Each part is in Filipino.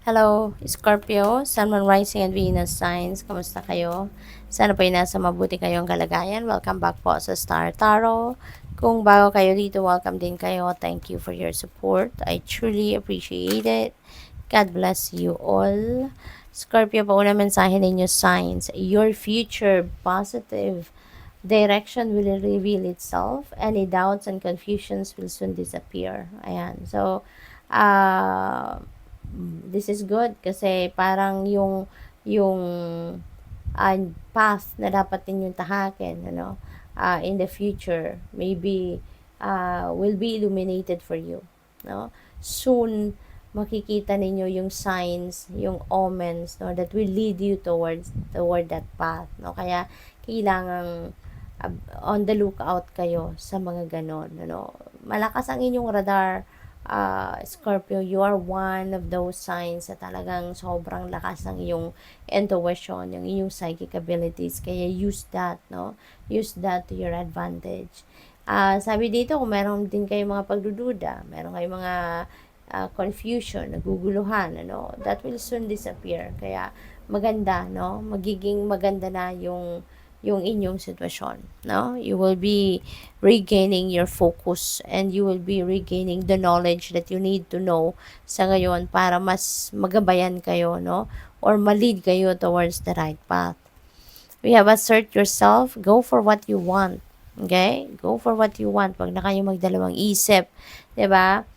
Hello, Scorpio, Sun, Moon, Rising, and Venus signs. Kamusta kayo? Sana po ay nasa mabuti kayong kalagayan. Welcome back po sa Star Tarot. Kung bago kayo dito, welcome din kayo. Thank you for your support. I truly appreciate it. God bless you all. Scorpio, po una mensahe ninyo signs. Your future positive direction will reveal itself. Any doubts and confusions will soon disappear. Ayan. So, uh, this is good kasi parang yung path na dapat ninyong tahakin, in the future, maybe will be illuminated for you, no? Soon, makikita ninyo yung signs, yung omens, no, that will lead you toward that path, no? Kaya, kailangang on the lookout kayo sa mga ganon, no? Malakas ang inyong radar, Scorpio, you are one of those signs na talagang sobrang lakas ng iyong intuition, yung iyong psychic abilities. Kaya use that, no? Use that to your advantage. Sabi dito, kung meron din kayo mga pagdududa, meron kayo mga confusion, naguguluhan, that will soon disappear. Kaya maganda, no? Magiging maganda na yung inyong sitwasyon, no? You will be regaining your focus and you will be regaining the knowledge that you need to know sa ngayon para mas magabayan kayo, no? Or ma-lead kayo towards the right path. We have assert yourself, go for what you want. Okay? Go for what you want. Wag na kayo magdalawang isip. 'Di ba?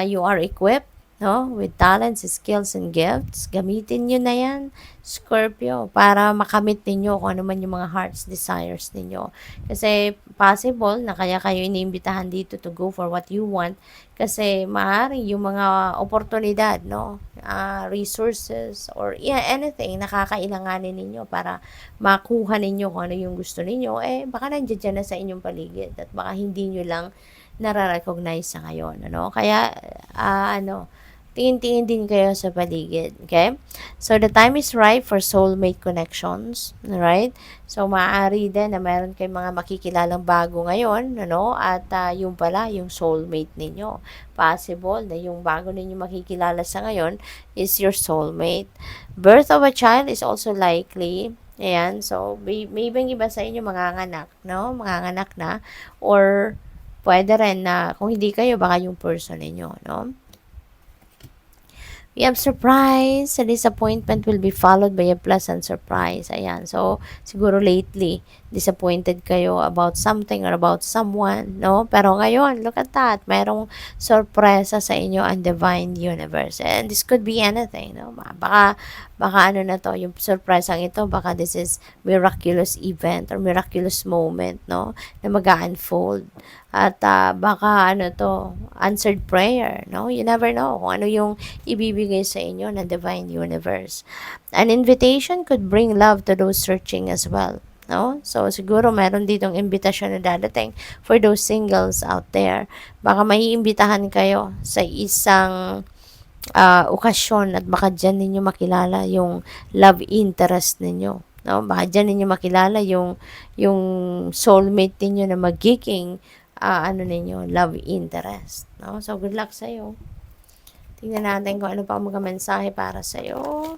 You are equipped, no? With talents, skills, and gifts. Gamitin nyo na yan, Scorpio, para makamit ninyo kung ano man yung mga heart's desires ninyo. Kasi possible na kaya kayo iniimbitahan dito to go for what you want kasi maaaring yung mga oportunidad, no? Resources or anything na kakailanganin ninyo para makuha ninyo kung ano yung gusto ninyo, baka nandiyan na sa inyong paligid at baka hindi nyo lang nare-recognize sa ngayon, Kaya, tingin-tingin din kayo sa paligid, okay? So, the time is right for soulmate connections, right? So, maaari din na mayroon kayong mga makikilalang bago ngayon, At yung pala, yung soulmate ninyo. Possible na yung bago ninyo makikilala sa ngayon is your soulmate. Birth of a child is also likely. Ayan, so, may ibang iba sa inyo manganganak, Manganganak na, or pwede rin na kung hindi kayo, baka yung person ninyo, no? We have surprise. A disappointment will be followed by a pleasant surprise. Ayan. So, siguro lately, disappointed kayo about something or about someone, no? Pero ngayon, look at that. Mayroong sorpresa sa inyo ang divine universe. And this could be anything, no? Baka ano na to, yung surprise ito, baka this is miraculous event or miraculous moment, no? Na mag-unfold. At baka ano to, answered prayer, no? You never know kung ano yung ibibigay sa inyo ng divine universe. An invitation could bring love to those searching as well, no? So, siguro meron ditong invitation na dadating for those singles out there. Baka maiimbitahan kayo sa isang okasyon at baka dyan ninyo makilala yung love interest ninyo, no? Baka dyan ninyo makilala yung soulmate ninyo na magiging ninyo, love interest, no? So, good luck sa'yo. Tingnan natin kung ano pa mga mensahe para sa'yo.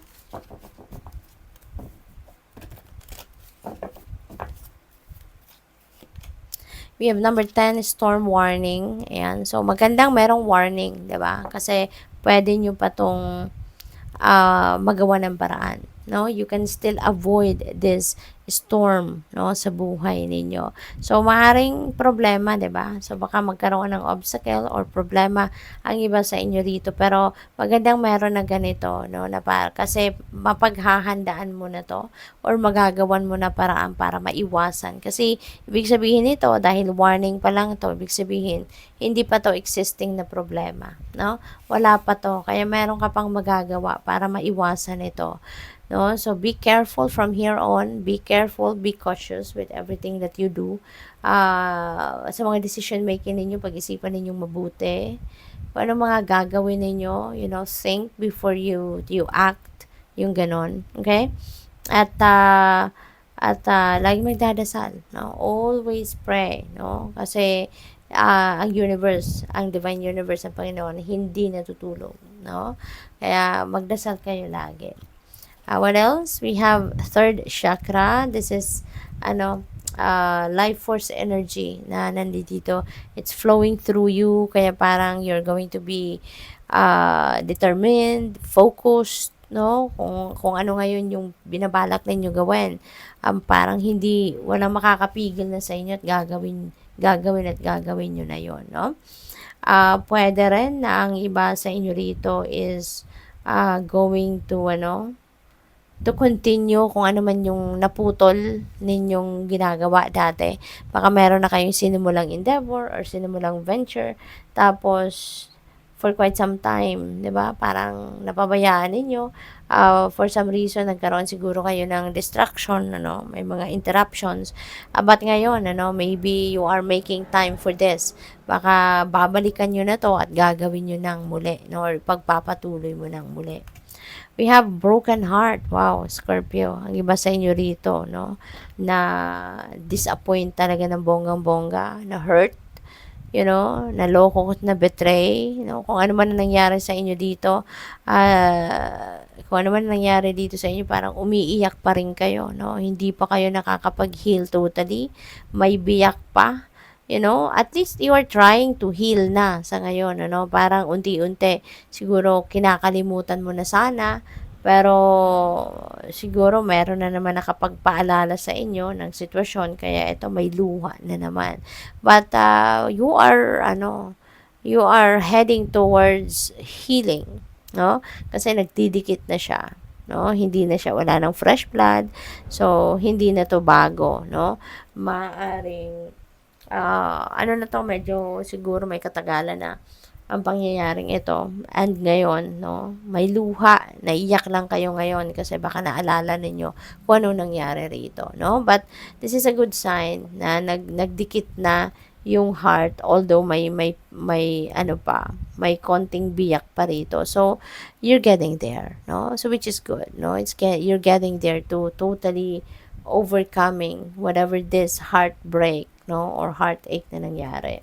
We have number 10, storm warning. Ayan. So, magandang merong warning, 'di ba? Kasi, pwede nyo pa tong magawa ng paraan, no? You can still avoid this storm, no, sa buhay ninyo. So, maaring problema, 'di ba? So, baka magkaroon ng obstacle or problema ang iba sa inyo dito. Pero, magandang meron na ganito, no, na kasi mapaghahandaan mo na to or magagawan mo na paraan para maiwasan. Kasi, ibig sabihin nito, dahil warning pa lang to, ibig sabihin, hindi pa to existing na problema, no? Wala pa to. Kaya meron ka pang magagawa para maiwasan ito, no? So, be careful from here on. Be careful, be cautious with everything that you do. Sa mga decision making ninyo, pag-isipan ninyong mabuti. Kung ano mga gagawin ninyo, think before you act, yung ganon, okay? At, lagi magdadasal, no? Always pray, no? Kasi, ang universe, ang divine universe ng Panginoon, hindi natutulog. no? Kaya magdasal kayo lagi. What else? We have third chakra. This is, life force energy na nandito. It's flowing through you, kaya parang you're going to be determined, focused, no? Kung ano ngayon yung binabalak ninyo gawin. Parang walang makakapigil na sa inyo at gagawin nyo na yon, no? Pwede rin na ang iba sa inyo rito is going to continue kung ano man yung naputol ninyong ginagawa dati. Baka meron na kayong sinimulang endeavor or sinimulang venture, tapos for quite some time, 'di ba? Parang napabayaan ninyo. For some reason nagkaroon siguro kayo ng distraction, may mga interruptions. But ngayon, maybe you are making time for this. Baka babalikan niyo na 'to at gagawin niyo nang muli, or pagpapatuloy mo nang muli. We have broken heart. Wow, Scorpio. Ang iba sa inyo rito, no? Na disappoint talaga ng bonggang-bongga, na hurt, naloko at na betray, kung ano man nangyari sa inyo dito, kung ano man nangyari dito sa inyo, parang umiiyak pa rin kayo, no? Hindi pa kayo nakakapag-heal totally, may biyak pa. At least you are trying to heal na sa ngayon, parang unti-unti, siguro kinakalimutan mo na sana, pero siguro meron na naman nakapagpaalala sa inyo ng sitwasyon, kaya ito may luha na naman. But you are heading towards healing, no? Kasi nagdidikit na siya, no? Hindi na siya, wala ng fresh blood, so hindi na to bago, no? Maaring na to, medyo siguro may katagalan na ang pangyayaring ito. And ngayon, no, may luha, naiyak lang kayo ngayon kasi baka naalala ninyo kung ano nangyari rito, no? But this is a good sign na nagdikit na yung heart, although may konting biyak pa rito. So you're getting there, no? So which is good, no? You're getting there to totally overcoming whatever this heartbreak, no, or heartache na nangyari.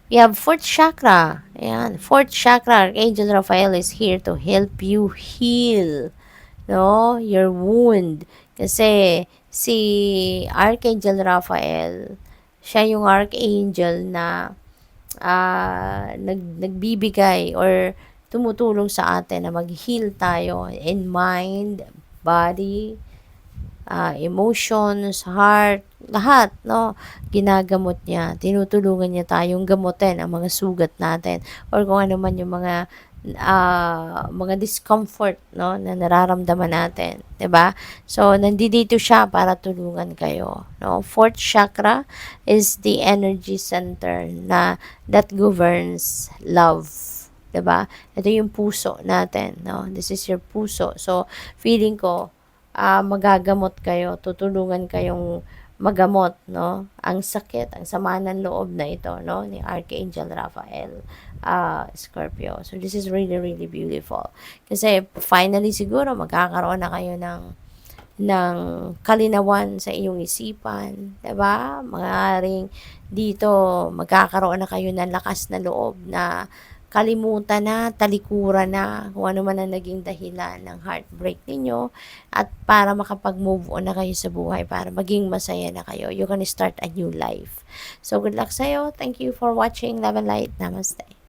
We have fourth chakra. Ayan, fourth chakra, Archangel Raphael is here to help you heal, no, your wound. Kasi si Archangel Raphael, siya yung archangel na nagbibigay or tumutulong sa atin na mag-heal tayo in mind, body, emotions, heart, lahat, no? Ginagamot niya. Tinutulungan niya tayong gamutin ang mga sugat natin or kung ano man yung mga discomfort, no, na nararamdaman natin, 'di ba? So nandito siya para tulungan kayo, no? Fourth chakra is the energy center that governs love, 'di ba? Ito yung puso natin, no? This is your puso. So feeling ko magagamot kayo, tutulungan kayong magamot, no, ang sakit, ang sama ng loob na ito, no, ni Archangel Raphael, Scorpio. So this is really, really beautiful. Kasi finally siguro magkakaroon na kayo ng kalinawan sa iyong isipan, 'di ba? Maaaring dito magkakaroon na kayo ng lakas na loob na kalimutan na, talikuran na kung ano man ang naging dahilan ng heartbreak ninyo, at para makapag-move on na kayo sa buhay, para maging masaya na kayo. You can start a new life. So good luck sa'yo. Thank you for watching. Love and light. Namaste.